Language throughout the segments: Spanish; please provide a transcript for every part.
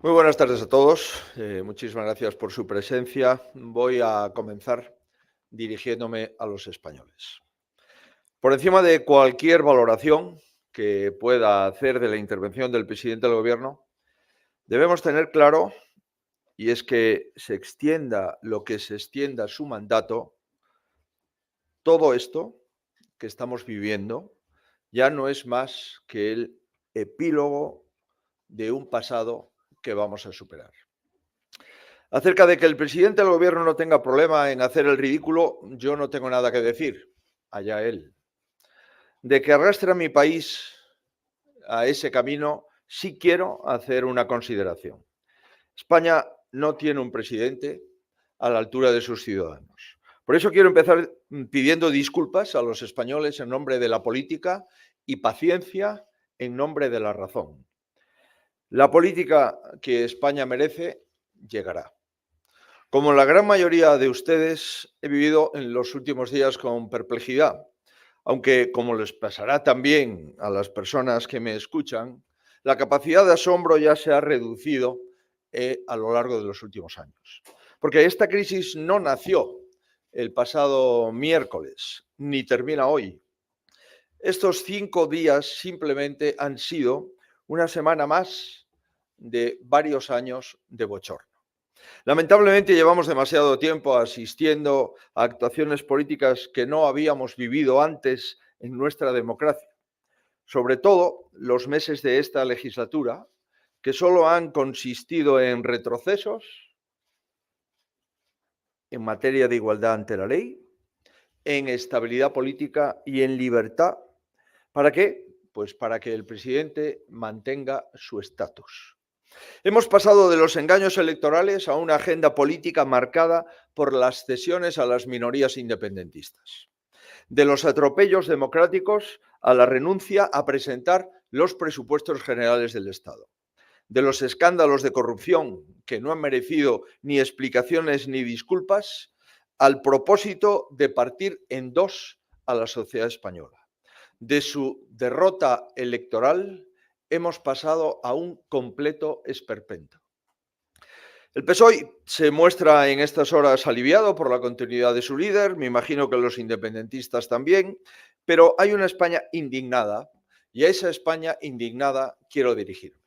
Muy buenas tardes a todos. Muchísimas gracias por su presencia. Voy a comenzar dirigiéndome a los españoles. Por encima de cualquier valoración que pueda hacer de la intervención del presidente del Gobierno, debemos tener claro, y es que se extienda lo que se extienda su mandato, todo esto que estamos viviendo ya no es más que el epílogo de un pasado que vamos a superar. Acerca de que el presidente del Gobierno no tenga problema en hacer el ridículo, yo no tengo nada que decir, allá él. De que arrastre a mi país a ese camino, sí quiero hacer una consideración. España no tiene un presidente a la altura de sus ciudadanos. Por eso quiero empezar pidiendo disculpas a los españoles en nombre de la política y paciencia en nombre de la razón. La política que España merece llegará. Como la gran mayoría de ustedes, he vivido en los últimos días con perplejidad, aunque, como les pasará también a las personas que me escuchan, la capacidad de asombro ya se ha reducido a lo largo de los últimos años. Porque esta crisis no nació el pasado miércoles, ni termina hoy. Estos 5 días simplemente han sido una semana más de varios años de bochorno. Lamentablemente llevamos demasiado tiempo asistiendo a actuaciones políticas que no habíamos vivido antes en nuestra democracia, sobre todo los meses de esta legislatura, que solo han consistido en retrocesos en materia de igualdad ante la ley, en estabilidad política y en libertad. ¿Para qué? Pues para que el presidente mantenga su estatus. Hemos pasado de los engaños electorales a una agenda política marcada por las cesiones a las minorías independentistas. De los atropellos democráticos a la renuncia a presentar los presupuestos generales del Estado. De los escándalos de corrupción que no han merecido ni explicaciones ni disculpas, al propósito de partir en dos a la sociedad española. De su derrota electoral hemos pasado a un completo esperpento. El PSOE se muestra en estas horas aliviado por la continuidad de su líder, me imagino que los independentistas también, pero hay una España indignada y a esa España indignada quiero dirigirme.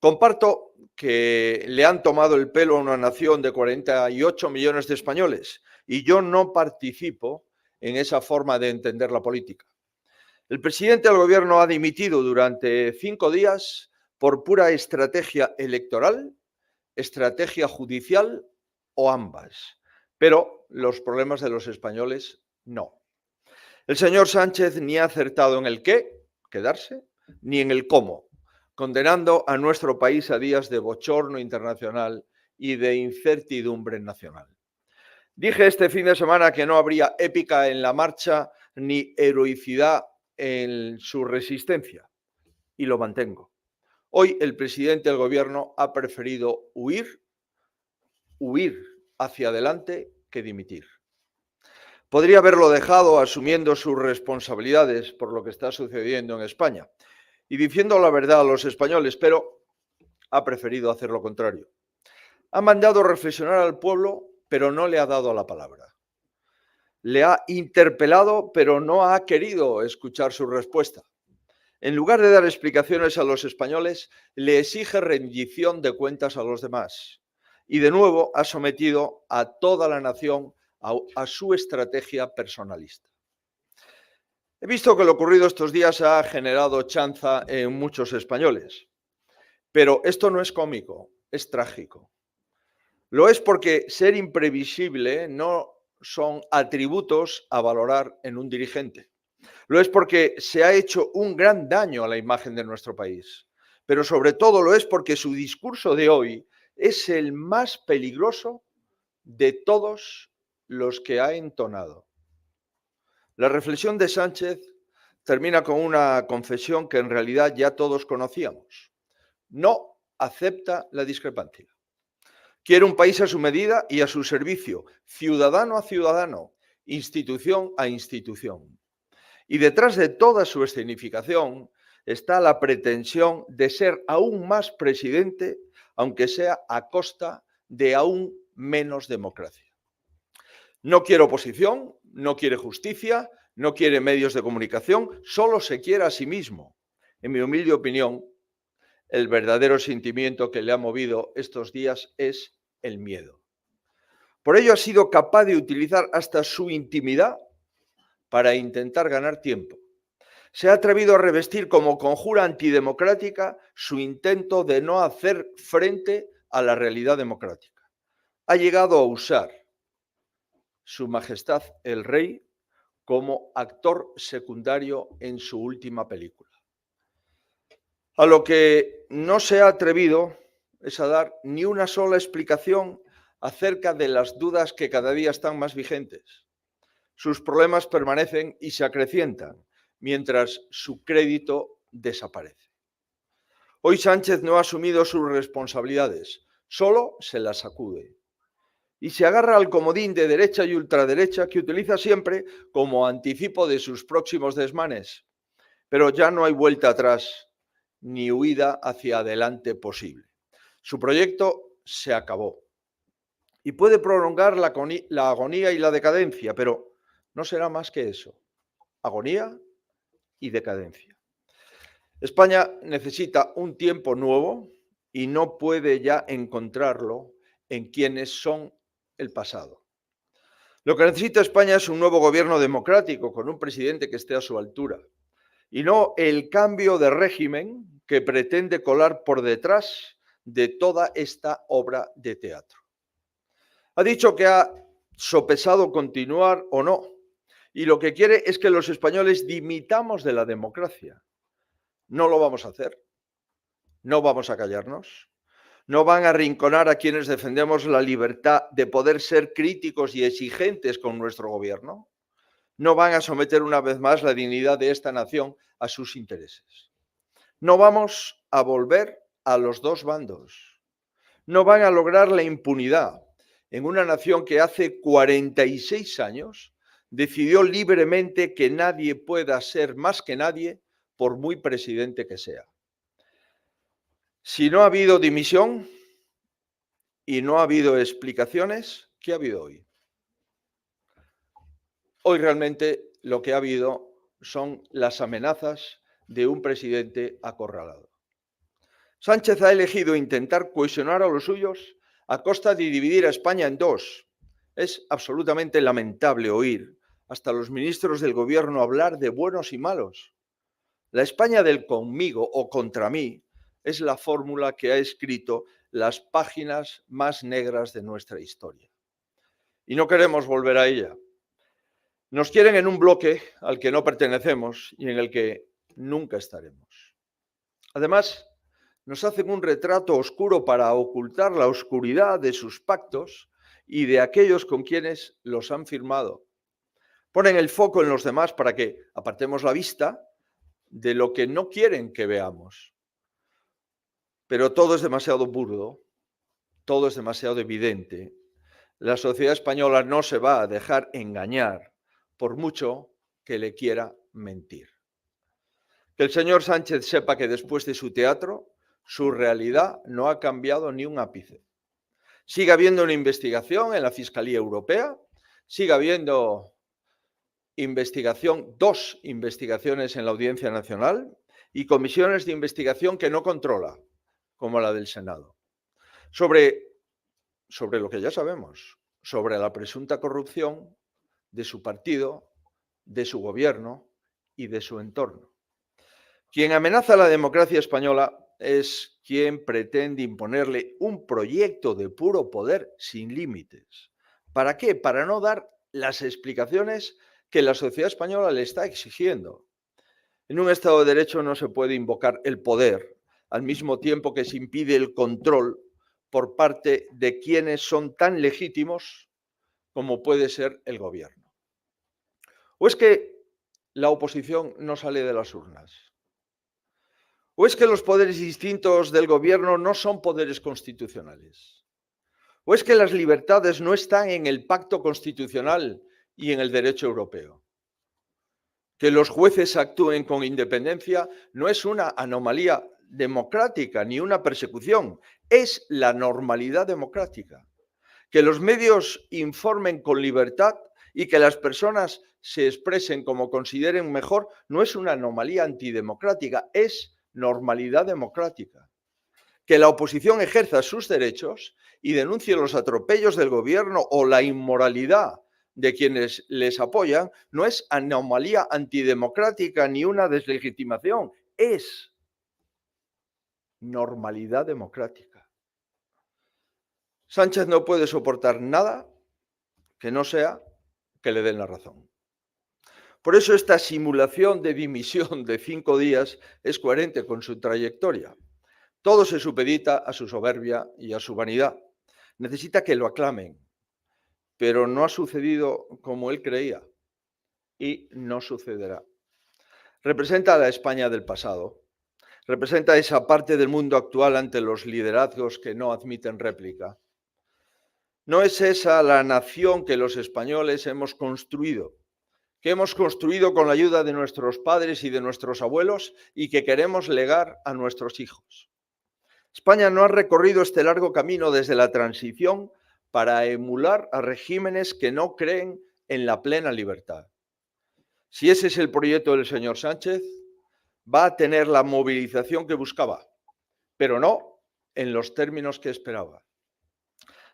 Comparto que le han tomado el pelo a una nación de 48 millones de españoles y yo no participo en esa forma de entender la política. El presidente del Gobierno ha dimitido durante 5 días por pura estrategia electoral, estrategia judicial o ambas. Pero los problemas de los españoles no. El señor Sánchez ni ha acertado en el qué, quedarse, ni en el cómo, condenando a nuestro país a días de bochorno internacional y de incertidumbre nacional. Dije este fin de semana que no habría épica en la marcha ni heroicidad en su resistencia, y lo mantengo. Hoy el presidente del Gobierno ha preferido huir hacia adelante que dimitir. Podría haberlo dejado asumiendo sus responsabilidades por lo que está sucediendo en España y diciendo la verdad a los españoles, pero ha preferido hacer lo contrario. Ha mandado reflexionar al pueblo, pero no le ha dado la palabra. Le ha interpelado, pero no ha querido escuchar su respuesta. En lugar de dar explicaciones a los españoles, le exige rendición de cuentas a los demás. Y de nuevo ha sometido a toda la nación a su estrategia personalista. He visto que lo ocurrido estos días ha generado chanza en muchos españoles. Pero esto no es cómico, es trágico. Lo es porque ser imprevisible no son atributos a valorar en un dirigente. Lo es porque se ha hecho un gran daño a la imagen de nuestro país, pero sobre todo lo es porque su discurso de hoy es el más peligroso de todos los que ha entonado. La reflexión de Sánchez termina con una confesión que en realidad ya todos conocíamos. No acepta la discrepancia. Quiere un país a su medida y a su servicio, ciudadano a ciudadano, institución a institución. Y detrás de toda su escenificación está la pretensión de ser aún más presidente aunque sea a costa de aún menos democracia. No quiere oposición, no quiere justicia, no quiere medios de comunicación, solo se quiere a sí mismo. En mi humilde opinión, el verdadero sentimiento que le ha movido estos días es el miedo. Por ello ha sido capaz de utilizar hasta su intimidad para intentar ganar tiempo. Se ha atrevido a revestir como conjura antidemocrática su intento de no hacer frente a la realidad democrática. Ha llegado a usar Su Majestad el Rey como actor secundario en su última película. A lo que no se ha atrevido es a dar ni una sola explicación acerca de las dudas que cada día están más vigentes. Sus problemas permanecen y se acrecientan, mientras su crédito desaparece. Hoy Sánchez no ha asumido sus responsabilidades, solo se las sacude. Y se agarra al comodín de derecha y ultraderecha que utiliza siempre como anticipo de sus próximos desmanes. Pero ya no hay vuelta atrás ni huida hacia adelante posible. Su proyecto se acabó. Y puede prolongar la agonía y la decadencia, pero no será más que eso, agonía y decadencia. España necesita un tiempo nuevo y no puede ya encontrarlo en quienes son el pasado. Lo que necesita España es un nuevo gobierno democrático con un presidente que esté a su altura y no el cambio de régimen que pretende colar por detrás de toda esta obra de teatro. Ha dicho que ha sopesado continuar o no, y lo que quiere es que los españoles dimitamos de la democracia. No lo vamos a hacer, no vamos a callarnos, no van a arrinconar a quienes defendemos la libertad de poder ser críticos y exigentes con nuestro gobierno, no van a someter una vez más la dignidad de esta nación a sus intereses. No vamos a volver a los dos bandos, no van a lograr la impunidad en una nación que hace 46 años decidió libremente que nadie pueda ser más que nadie por muy presidente que sea. Si no ha habido dimisión y no ha habido explicaciones, ¿qué ha habido hoy? Hoy realmente lo que ha habido son las amenazas de un presidente acorralado. Sánchez ha elegido intentar cohesionar a los suyos a costa de dividir a España en dos. Es absolutamente lamentable oír hasta los ministros del gobierno hablar de buenos y malos. La España del conmigo o contra mí es la fórmula que ha escrito las páginas más negras de nuestra historia. Y no queremos volver a ella. Nos quieren en un bloque al que no pertenecemos y en el que nunca estaremos. Además, nos hacen un retrato oscuro para ocultar la oscuridad de sus pactos y de aquellos con quienes los han firmado. Ponen el foco en los demás para que apartemos la vista de lo que no quieren que veamos. Pero todo es demasiado burdo, todo es demasiado evidente. La sociedad española no se va a dejar engañar por mucho que le quiera mentir. Que el señor Sánchez sepa que después de su teatro, su realidad no ha cambiado ni un ápice. Sigue habiendo una investigación en la Fiscalía Europea, sigue habiendo investigación, 2 investigaciones en la Audiencia Nacional y comisiones de investigación que no controla, como la del Senado, sobre lo que ya sabemos, sobre la presunta corrupción de su partido, de su gobierno y de su entorno. Quien amenaza a la democracia española es quien pretende imponerle un proyecto de puro poder sin límites. ¿Para qué? Para no dar las explicaciones que la sociedad española le está exigiendo. En un Estado de Derecho no se puede invocar el poder al mismo tiempo que se impide el control por parte de quienes son tan legítimos como puede ser el gobierno. ¿O es que la oposición no sale de las urnas? ¿O es que los poderes distintos del gobierno no son poderes constitucionales? ¿O es que las libertades no están en el pacto constitucional y en el derecho europeo? Que los jueces actúen con independencia no es una anomalía democrática ni una persecución, es la normalidad democrática. Que los medios informen con libertad y que las personas se expresen como consideren mejor no es una anomalía antidemocrática, es normalidad democrática. Que la oposición ejerza sus derechos y denuncie los atropellos del gobierno o la inmoralidad de quienes les apoyan no es anomalía antidemocrática ni una deslegitimación, es normalidad democrática. Sánchez no puede soportar nada que no sea que le den la razón. Por eso esta simulación de dimisión de 5 días es coherente con su trayectoria. Todo se supedita a su soberbia y a su vanidad. Necesita que lo aclamen, pero no ha sucedido como él creía y no sucederá. Representa a la España del pasado, representa esa parte del mundo actual ante los liderazgos que no admiten réplica. No es esa la nación que los españoles hemos construido, con la ayuda de nuestros padres y de nuestros abuelos y que queremos legar a nuestros hijos. España no ha recorrido este largo camino desde la transición para emular a regímenes que no creen en la plena libertad. Si ese es el proyecto del señor Sánchez, va a tener la movilización que buscaba, pero no en los términos que esperaba.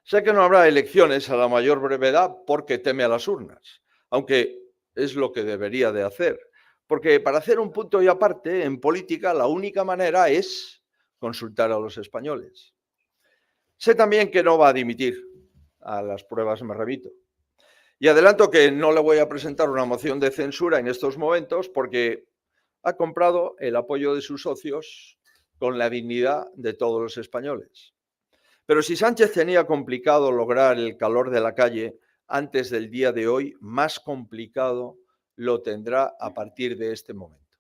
Sé que no habrá elecciones a la mayor brevedad porque teme a las urnas, aunque es lo que debería de hacer, porque para hacer un punto y aparte en política la única manera es consultar a los españoles. Sé también que no va a dimitir, a las pruebas me remito. Y adelanto que no le voy a presentar una moción de censura en estos momentos porque ha comprado el apoyo de sus socios con la dignidad de todos los españoles. Pero si Sánchez tenía complicado lograr el calor de la calle antes del día de hoy, más complicado lo tendrá a partir de este momento.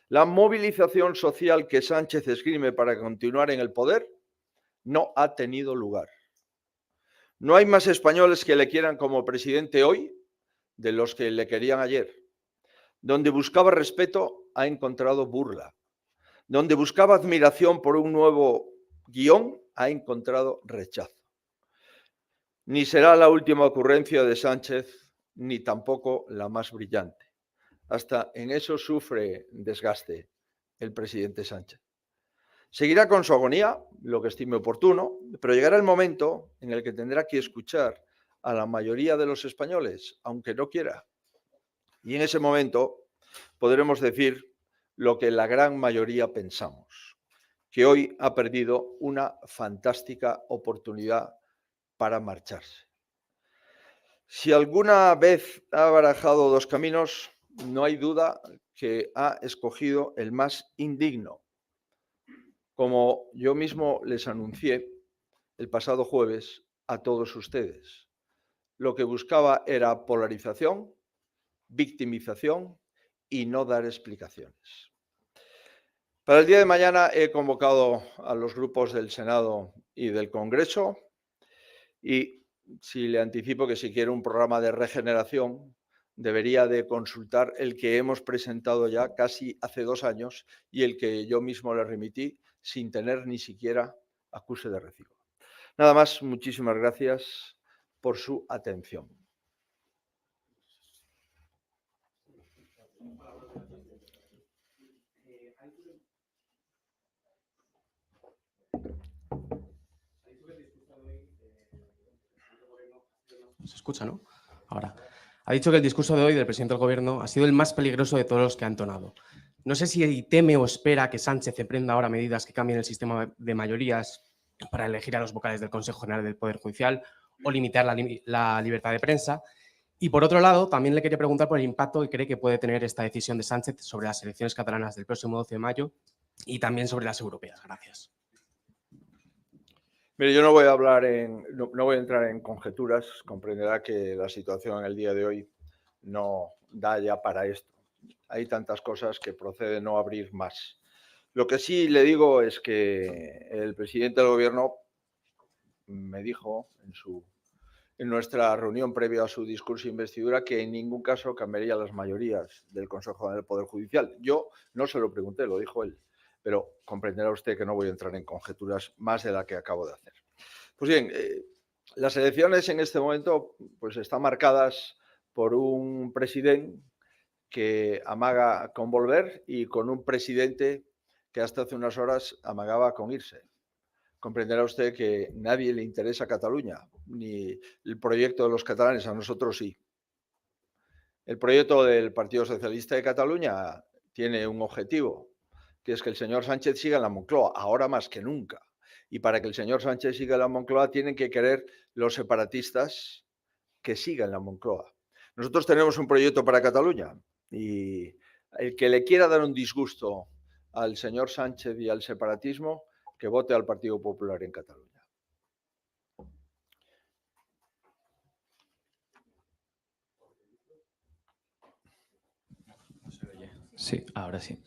La movilización social que Sánchez esgrime para continuar en el poder no ha tenido lugar. No hay más españoles que le quieran como presidente hoy de los que le querían ayer. Donde buscaba respeto, ha encontrado burla. Donde buscaba admiración por un nuevo guión, ha encontrado rechazo. Ni será la última ocurrencia de Sánchez, ni tampoco la más brillante. Hasta en eso sufre desgaste el presidente Sánchez. Seguirá con su agonía, lo que estime oportuno, pero llegará el momento en el que tendrá que escuchar a la mayoría de los españoles, aunque no quiera. Y en ese momento podremos decir lo que la gran mayoría pensamos, que hoy ha perdido una fantástica oportunidad para marcharse. Si alguna vez ha barajado dos caminos, no hay duda que ha escogido el más indigno. Como yo mismo les anuncié el pasado jueves a todos ustedes, lo que buscaba era polarización, victimización y no dar explicaciones. Para el día de mañana he convocado a los grupos del Senado y del Congreso y si le anticipo que si quiere un programa de regeneración debería de consultar el que hemos presentado ya casi hace 2 años y el que yo mismo le remití sin tener ni siquiera acuse de recibo. Nada más, muchísimas gracias por su atención. Se escucha, ¿no? Ahora. Ha dicho que el discurso de hoy del presidente del Gobierno ha sido el más peligroso de todos los que ha entonado. No sé si teme o espera que Sánchez emprenda ahora medidas que cambien el sistema de mayorías para elegir a los vocales del Consejo General del Poder Judicial o limitar la libertad de prensa. Y por otro lado, también le quería preguntar por el impacto que cree que puede tener esta decisión de Sánchez sobre las elecciones catalanas del próximo 12 de mayo y también sobre las europeas. Gracias. Mire, yo no voy a entrar en conjeturas. Comprenderá que la situación en el día de hoy no da ya para esto. Hay tantas cosas que procede no abrir más. Lo que sí le digo es que el presidente del Gobierno me dijo en nuestra reunión previa a su discurso de investidura que en ningún caso cambiaría las mayorías del Consejo del Poder Judicial. Yo no se lo pregunté, lo dijo él. pero comprenderá usted que no voy a entrar en conjeturas más de la que acabo de hacer. Pues bien, las elecciones en este momento pues, están marcadas por un presidente que amaga con volver y con un presidente que hasta hace unas horas amagaba con irse. Comprenderá usted que nadie le interesa Cataluña, ni el proyecto de los catalanes, a nosotros sí. El proyecto del Partido Socialista de Cataluña tiene un objetivo, que es que el señor Sánchez siga en la Moncloa, ahora más que nunca. Y para que el señor Sánchez siga en la Moncloa tienen que querer los separatistas que sigan en la Moncloa. Nosotros tenemos un proyecto para Cataluña y el que le quiera dar un disgusto al señor Sánchez y al separatismo, que vote al Partido Popular en Cataluña. Sí, ahora sí.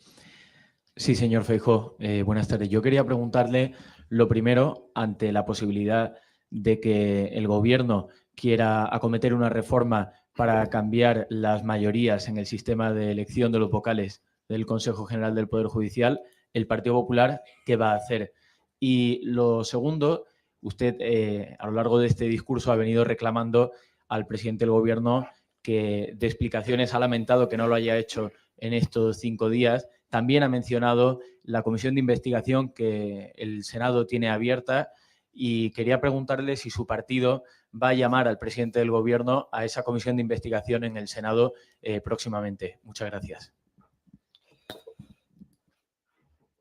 Sí, señor Feijóo, buenas tardes. Yo quería preguntarle lo primero, ante la posibilidad de que el Gobierno quiera acometer una reforma para cambiar las mayorías en el sistema de elección de los vocales del Consejo General del Poder Judicial, el Partido Popular, ¿qué va a hacer? Y lo segundo, usted a lo largo de este discurso ha venido reclamando al presidente del Gobierno que de explicaciones ha lamentado que no lo haya hecho en estos 5 días. También ha mencionado la comisión de investigación que el Senado tiene abierta y quería preguntarle si su partido va a llamar al presidente del Gobierno a esa comisión de investigación en el Senado próximamente. Muchas gracias.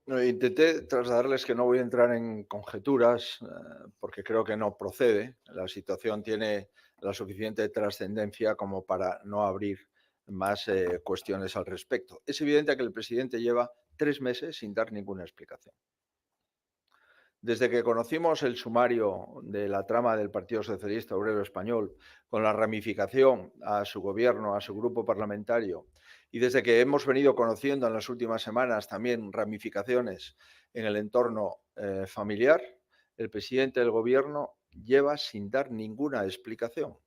Intenté trasladarles que no voy a entrar en conjeturas porque creo que no procede. La situación tiene la suficiente trascendencia como para no abrir más cuestiones al respecto. Es evidente que el presidente lleva 3 meses sin dar ninguna explicación. Desde que conocimos el sumario de la trama del Partido Socialista Obrero Español, con la ramificación a su gobierno, a su grupo parlamentario, y desde que hemos venido conociendo en las últimas semanas también ramificaciones en el entorno familiar, el presidente del gobierno lleva sin dar ninguna explicación.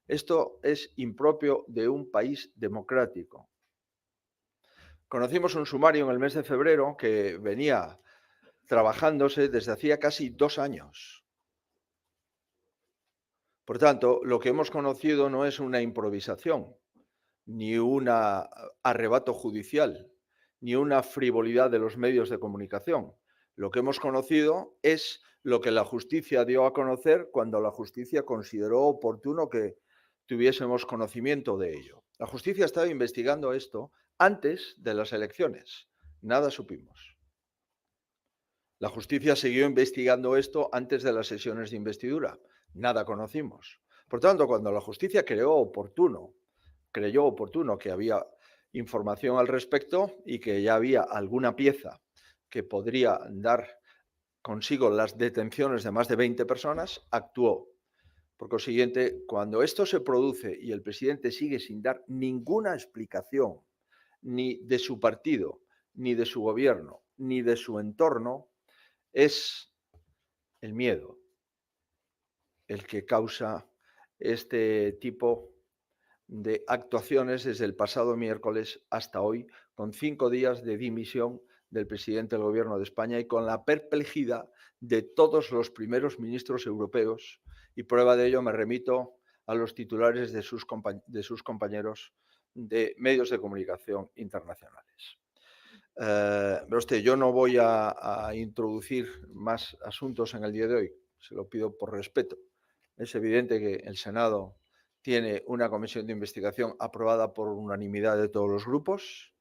Esto es impropio de un país democrático. Conocimos un sumario en el mes de febrero que venía trabajándose desde hacía casi 2 años. Por tanto, lo que hemos conocido no es una improvisación, ni un arrebato judicial, ni una frivolidad de los medios de comunicación. Lo que hemos conocido es lo que la justicia dio a conocer cuando la justicia consideró oportuno que tuviésemos conocimiento de ello. La justicia estaba investigando esto antes de las elecciones. Nada supimos. La justicia siguió investigando esto antes de las sesiones de investidura. Nada conocimos. Por tanto, cuando la justicia creyó oportuno que había información al respecto y que ya había alguna pieza que podría dar consigo las detenciones de más de 20 personas, actuó. Por consiguiente, cuando esto se produce y el presidente sigue sin dar ninguna explicación, ni de su partido, ni de su gobierno, ni de su entorno, es el miedo el que causa este tipo de actuaciones desde el pasado miércoles hasta hoy, con 5 días de dimisión del presidente del Gobierno de España y con la perplejidad de todos los primeros ministros europeos. Y prueba de ello me remito a los titulares de sus compañeros de medios de comunicación internacionales. Pero yo no voy a introducir más asuntos en el día de hoy, se lo pido por respeto. Es evidente que el Senado tiene una comisión de investigación aprobada por unanimidad de todos los grupos,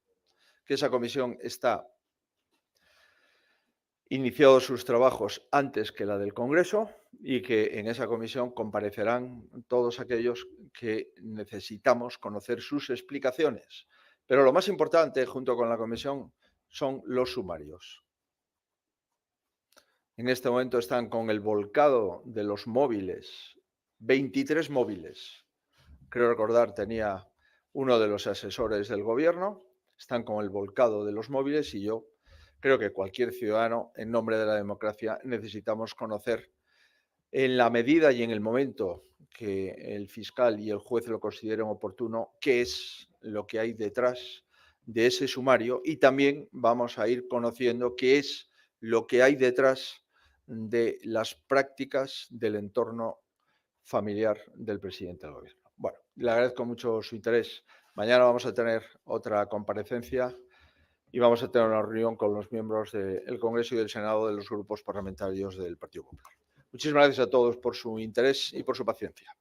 que esa comisión está iniciado sus trabajos antes que la del Congreso y que en esa comisión comparecerán todos aquellos que necesitamos conocer sus explicaciones. Pero lo más importante, junto con la comisión, son los sumarios. En este momento están con el volcado de los móviles, 23 móviles. Creo recordar, tenía uno de los asesores del gobierno, están con el volcado de los móviles y yo creo que cualquier ciudadano, en nombre de la democracia, necesitamos conocer en la medida y en el momento que el fiscal y el juez lo consideren oportuno, qué es lo que hay detrás de ese sumario y también vamos a ir conociendo qué es lo que hay detrás de las prácticas del entorno familiar del presidente del Gobierno. Bueno, le agradezco mucho su interés. Mañana vamos a tener otra comparecencia y vamos a tener una reunión con los miembros del Congreso y del Senado de los grupos parlamentarios del Partido Popular. Muchísimas gracias a todos por su interés y por su paciencia.